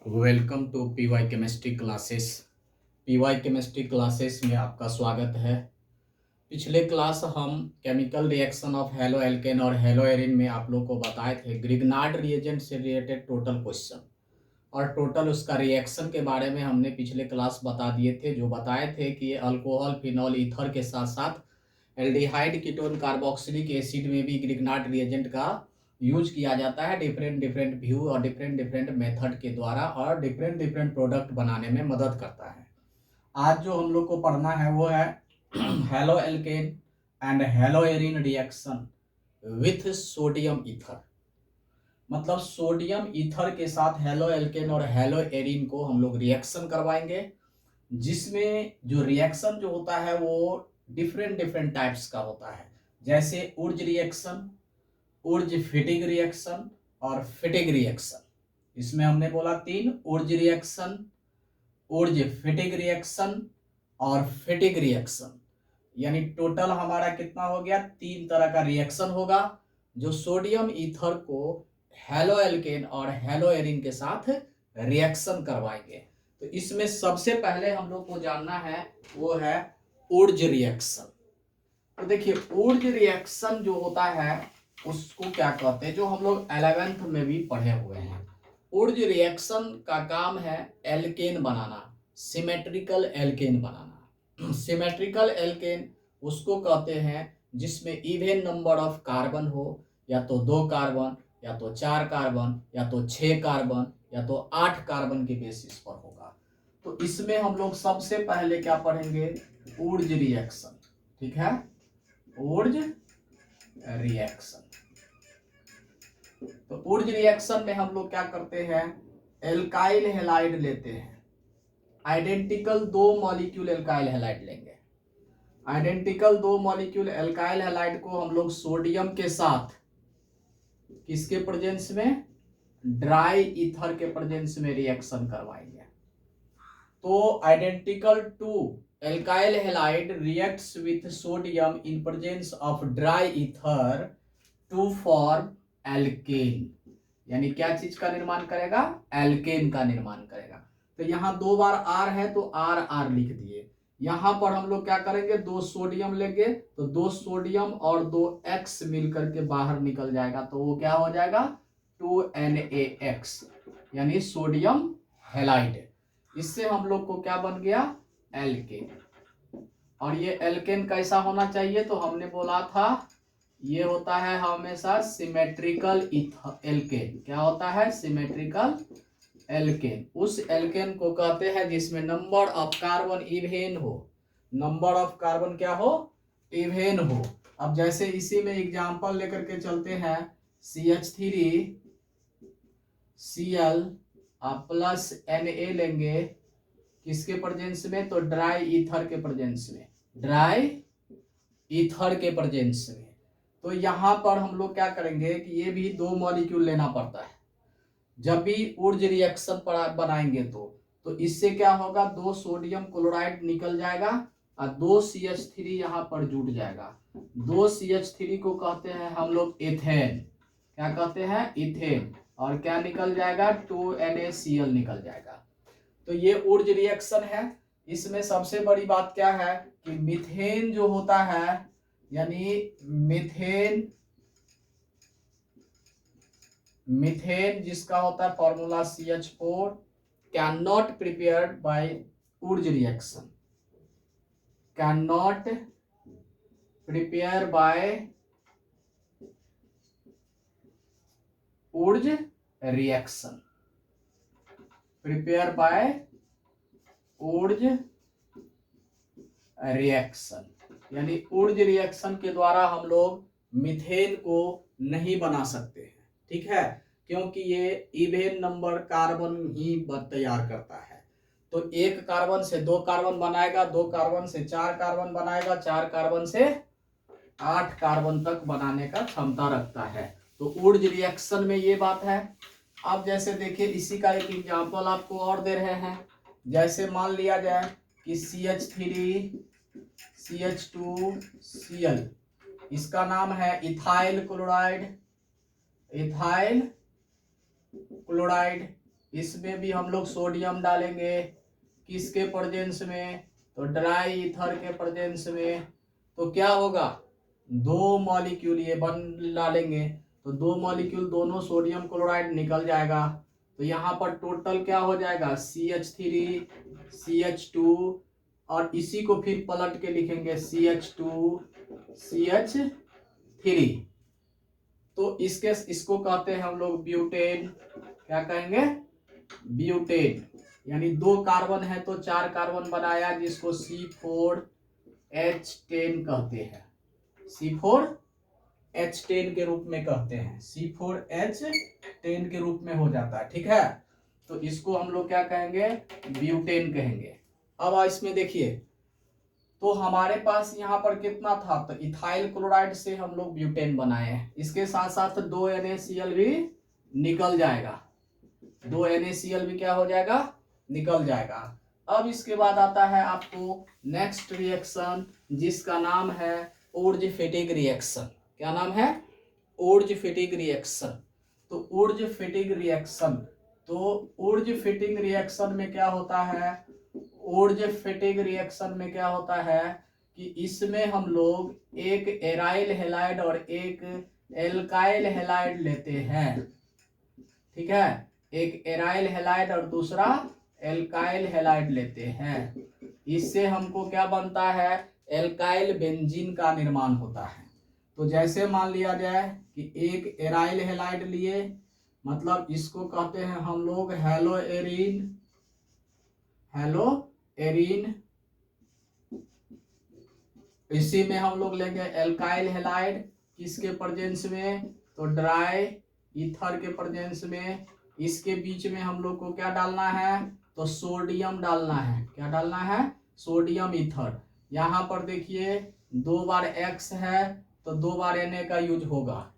Welcome to PY chemistry classes. PY chemistry classes में आपका स्वागत है। पिछले क्लास हम chemical reaction of haloalkane और हेलो एरिन में आप लोग को बताए थे ग्रिग्नार्ड रिएजेंट से रिलेटेड टोटल क्वेश्चन और टोटल उसका रिएक्शन के बारे में हमने पिछले क्लास बता दिए थे, जो बताए थे कि ये अल्कोहल फिनॉल ईथर के साथ साथ एल्डिहाइड कीटोन कार्बोक्सिलिक एसिड में भी ग्रिग्नार्ड रिएजेंट का यूज किया जाता है डिफरेंट डिफरेंट व्यू और डिफरेंट डिफरेंट मेथड के द्वारा और डिफरेंट डिफरेंट प्रोडक्ट बनाने में मदद करता है। आज जो हम लोग को पढ़ना है वो है halo alkane and hello Erin reaction with sodium ether. मतलब सोडियम ईथर के साथ हेलो एल्केन और हेलो एरिन को हम लोग रिएक्शन करवाएंगे, जिसमें जो रिएक्शन जो होता है वो डिफरेंट डिफरेंट टाइप्स का होता है, जैसे उर्ज रिएक्शन, उर्ज फिटिंग रिएक्शन और फिटिंग रिएक्शन। इसमें हमने बोला तीन: उर्ज रिएक्शन, उर्ज फिटिंग रिएक्शन और फिटिंग रिएक्शन। यानी टोटल हमारा कितना हो गया? तीन तरह का रिएक्शन होगा जो सोडियम ईथर को हेलो एल्केन और हेलो एरिन के साथ रिएक्शन करवाएंगे। तो इसमें सबसे पहले हम लोग को जानना है वो है उर्ज रिएक्शन। तो देखिए, उर्ज रिएक्शन जो होता है उसको क्या कहते हैं, जो हम लोग 11th में भी पढ़े हुए हैं। उर्ज रिएक्शन का काम है एल्केन बनाना, सिमेट्रिकल एल्केन बनाना। सिमेट्रिकल एल्केन उसको कहते हैं जिसमें इवन नंबर ऑफ कार्बन हो, या तो 2 कार्बन, या तो 4 कार्बन, या तो 6 कार्बन, या तो 8 कार्बन के बेसिस पर होगा। तो इसमें हम लोग सबसे पहले क्या पढ़ेंगे? उर्ज रिएक्शन। ठीक है, उर्ज रिएक्शन। तो उर्ज रिएक्शन में हम लोग क्या करते हैं? एल्काइल हैलाइड लेते हैं, आइडेंटिकल 2 मॉलिक्यूल एल्काइल हैलाइड लेंगे। आइडेंटिकल 2 मॉलिक्यूल एल्काइल हैलाइड को हम लोग सोडियम के साथ किसके प्रेजेंस में? ड्राई ईथर के प्रेजेंस में रिएक्शन करवाएंगे। तो identical 2 alkyl halide reacts with sodium in presence of dry ether to form alkane. यानी क्या चीज का निर्माण करेगा? एल्केन का निर्माण करेगा। तो यहाँ 2 बार आर है तो आर आर लिख दिए। यहां पर हम लोग क्या करेंगे? 2 सोडियम लेंगे तो 2 सोडियम और 2 एक्स मिलकर के बाहर निकल जाएगा, तो वो क्या हो जाएगा? 2NaX, यानी सोडियम हैलाइड। इससे हम लोग को क्या बन गया? एल्केन। और ये एल्केन कैसा होना चाहिए? तो हमने बोला था ये होता है हमेशा सिमेट्रिकल एल्केन। क्या होता है? Symmetrical alkene. उस एल्केन को कहते हैं जिसमें नंबर ऑफ कार्बन इवेन हो। नंबर ऑफ कार्बन क्या हो? इवेन हो। अब जैसे इसी में एग्जांपल लेकर के चलते हैं, CH3 Cl प्लस Na लेंगे किसके प्रेजेंस में? तो ड्राई ईथर के प्रेजेंस में, ड्राई ईथर के प्रेजेंस में। तो यहां पर हम लोग क्या करेंगे कि ये भी 2 मॉलिक्यूल लेना पड़ता है जब भी उर्ज रिएक्शन बनाएंगे। तो इससे क्या होगा? 2 सोडियम क्लोराइड निकल जाएगा और 2 CH3 यहाँ पर जुट जाएगा। 2 CH3 को कहते हैं हम लोग एथेन। क्या कहते हैं? इथेन। और क्या निकल जाएगा? 2NaCl निकल जाएगा। तो ये उर्ज रिएक्शन है। इसमें सबसे बड़ी बात क्या है कि मीथेन जो होता है, यानी मीथेन, मीथेन जिसका होता है formula CH4, can not prepared by Urja reaction, can not prepare by Urja reaction, prepare by Urja reaction. यानी उर्ज रिएक्शन के द्वारा हम लोग मीथेन को नहीं बना सकते हैं। ठीक है, क्योंकि ये इवेन नंबर कार्बन ही तैयार करता है। तो 1 कार्बन से 2 कार्बन बनाएगा, 2 कार्बन से 4 कार्बन बनाएगा, 4 कार्बन से 8 कार्बन तक बनाने का क्षमता रखता है। तो उर्ज रिएक्शन में ये बात है। अब जैसे देखिए, इसी का एक एग्जांपल आपको और दे रहे हैं। जैसे मान लिया जाए कि CH3 CH2Cl, इसका नाम है इथाइल क्लोराइड, इथाइल क्लोराइड। इसमें भी हम लोग सोडियम डालेंगे, किसके प्रेजेंस में, तो ड्राई ईथर के प्रेजेंस में। तो क्या होगा, दो मॉलिक्यूल ये बन डालेंगे, तो दो मॉलिक्यूल दोनों सोडियम क्लोराइड निकल जाएगा। तो यहाँ पर टोटल क्या हो जाएगा, CH3 CH2, और इसी को फिर पलट के लिखेंगे CH2 CH3। तो इसको कहते हैं हम लोग ब्यूटेन। क्या कहेंगे, ब्यूटेन। यानी दो कार्बन है तो चार कार्बन बनाया, जिसको C4H10 कहते हैं, C4H10 के रूप में कहते हैं, C4H10 के रूप में हो जाता है। ठीक है, तो इसको हम लोग क्या कहेंगे, ब्यूटेन कहेंगे। अब इसमें देखिए, तो हमारे पास यहाँ पर कितना था, तो इथाइल क्लोराइड से हम लोग ब्यूटेन बनाए हैं। इसके साथ साथ 2 NaCl भी निकल जाएगा, 2 NaCl भी क्या हो जाएगा, निकल जाएगा। अब इसके बाद आता है आपको नेक्स्ट रिएक्शन, जिसका नाम है ओर्ज-फेटिग रिएक्शन। क्या नाम है, ओर्ज-फेटिग रिएक्शन। तो ओर्ज-फेटिग रिएक्शन, तो ओर्ज-फेटिग रिएक्शन में क्या होता है, ओर्ज-फेटिग रिएक्शन में क्या होता है कि इसमें हम लोग एक एराइल हैलाइड और एक एल्काइल हैलाइड लेते हैं। ठीक है, एक एराइल हैलाइड और दूसरा एल्काइल हैलाइड लेते हैं। इससे हमको क्या बनता है, एल्काइल बेंजीन का निर्माण होता है। तो जैसे मान लिया जाए कि एक एराइल हैलाइड लिए, मतलब इसको कहते हैं हम लोग हेलोएरिन, हेलोएरिन। इसी में हम लोग लेंगे एल्काइल हैलाइड, किसके प्रेजेंस में, तो ड्राई ईथर के प्रेजेंस में। इसके बीच में हम लोग को क्या डालना है, तो सोडियम डालना है। क्या डालना है, सोडियम ईथर। यहाँ पर देखिए 2 बार X है तो 2 बार Na का यूज होगा,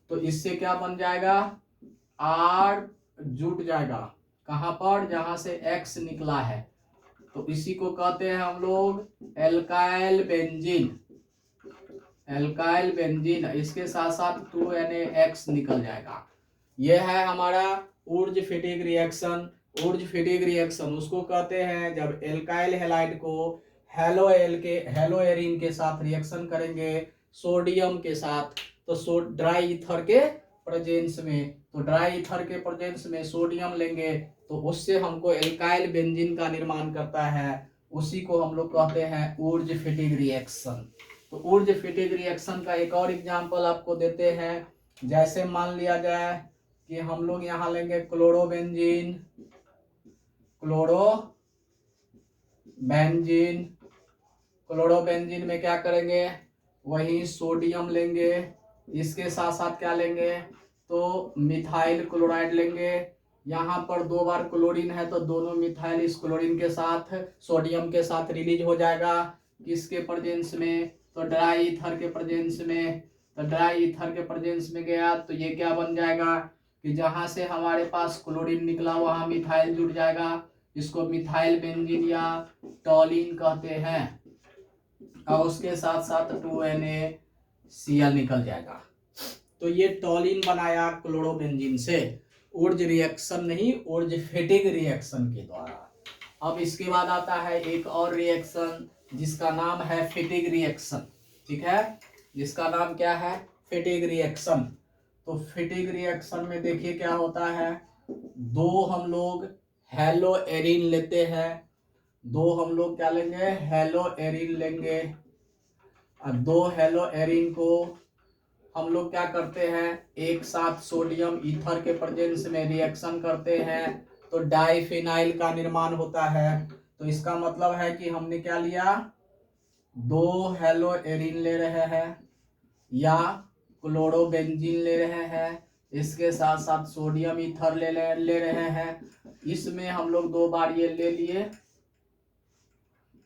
तो इससे क्या बन जाएगा, R जुट जाएगा। कहाँ पर, जहां से X निकला है, तो इसी को कहते हैं हम लोग एल्काइल बेंजीन, एल्काइल बेंजीन। इसके साथ साथ 2NaX निकल जाएगा। यह है हमारा ओर्ज-फेटिग रिएक्शन। ओर्ज-फेटिग रिएक्शन उसको कहते हैं जब एल्काइल हैलाइड को हेलोएरिन के साथ रिएक्शन करेंगे सोडियम के साथ, तो ड्राई ईथर के प्रेजेंस में, तो ड्राई ईथर के प्रेजेंस में सोडियम लेंगे, तो उससे हमको एल्काइल बेंजीन का निर्माण करता है। उसी को हम लोग कहते हैं ओर्ज-फेटिग रिएक्शन। तो ओर्ज-फेटिग रिएक्शन का एक और एग्जांपल आपको देते हैं। जैसे मान लिया जाए कि हम लोग यहाँ लेंगे क्लोरोबेंजीन, क्लोरोबेंजीन। क्लोरोबेंजीन में क्या करेंगे, वही सोडियम लेंगे, इसके साथ साथ क्या लेंगे, तो मिथाइल क्लोराइड लेंगे। यहाँ पर 2 बार क्लोरीन है तो दोनों मिथाइल इस क्लोरीन के साथ सोडियम के साथ रिलीज हो जाएगा, किसके प्रेजेंस में, तो ड्राई ईथर के प्रेजेंस में। तो ड्राई ईथर के प्रेजेंस में गया तो ये क्या बन जाएगा कि जहां से हमारे पास क्लोरीन निकला वहां मिथाइल जुड़ जाएगा, इसको मिथाइल बेंजीन या टॉलिन कहते हैं, और उसके साथ साथ 2NaCl निकल जाएगा। तो ये टॉलिन बनाया क्लोरोबेंजीन से, ओर्ज रिएक्शन नहीं, ओर्ज-फेटिग रिएक्शन के द्वारा। अब इसके बाद आता है एक और रिएक्शन जिसका नाम है फेटिग रिएक्शन। ठीक है, जिसका नाम क्या है, फेटिग रिएक्शन। तो फेटिग रिएक्शन में देखिए क्या होता है, 2 हम लोग हेलोएरिन लेते हैं, 2 हम लोग क्या लेंगे, हेलोएरिन लेंगे, और 2 हेलोएरिन को हम लोग क्या करते हैं, एक साथ सोडियम ईथर के प्रेजेंस में रिएक्शन करते हैं, तो डाइफिनाइल का निर्माण होता है। तो इसका मतलब है कि हमने क्या लिया, 2 हेलोएरिन ले रहे हैं या क्लोरोबेंजीन ले रहे हैं, इसके साथ साथ सोडियम ईथर ले रहे हैं। इसमें हम लोग 2 बार ये ले लिए,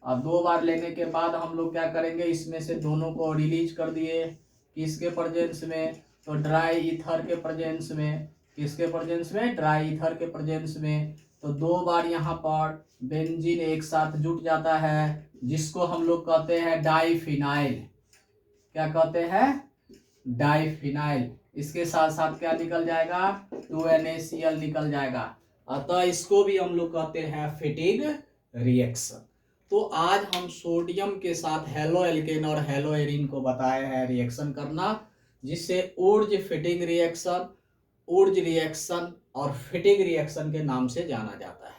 और 2 बार लेने के बाद हम लोग क्या करेंगे, इसमें से दोनों को रिलीज कर दिए, किसके प्रेजेंस में, तो ड्राई ईथर के प्रेजेंस में। किसके प्रेजेंस में, ड्राई ईथर के प्रेजेंस में। तो 2 बार यहाँ पर बेंजीन एक साथ जुट जाता है, जिसको हम लोग कहते हैं डाइफिनाइल। क्या कहते हैं, डाइफिनाइल। इसके साथ साथ क्या निकल जाएगा, 2NaCl निकल जाएगा। अतः इसको भी हम लोग कहते हैं फिटिग रिएक्शन। तो आज हम सोडियम के साथ हेलो एल्केन और हेलो एरिन को बताया है रिएक्शन करना, जिससे Wurtz fitting reaction, Wurtz reaction और फिटिंग रिएक्शन के नाम से जाना जाता है।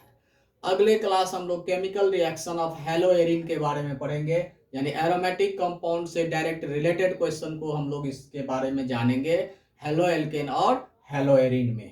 अगले क्लास हम लोग chemical reaction of hello Erin के बारे में पढ़ेंगे, यानी एरोमेटिक कंपाउंड से डायरेक्ट रिलेटेड क्वेश्चन को हम लोग इसके बारे में जानेंगे हेलो एल्केन और हेलो एरिन में।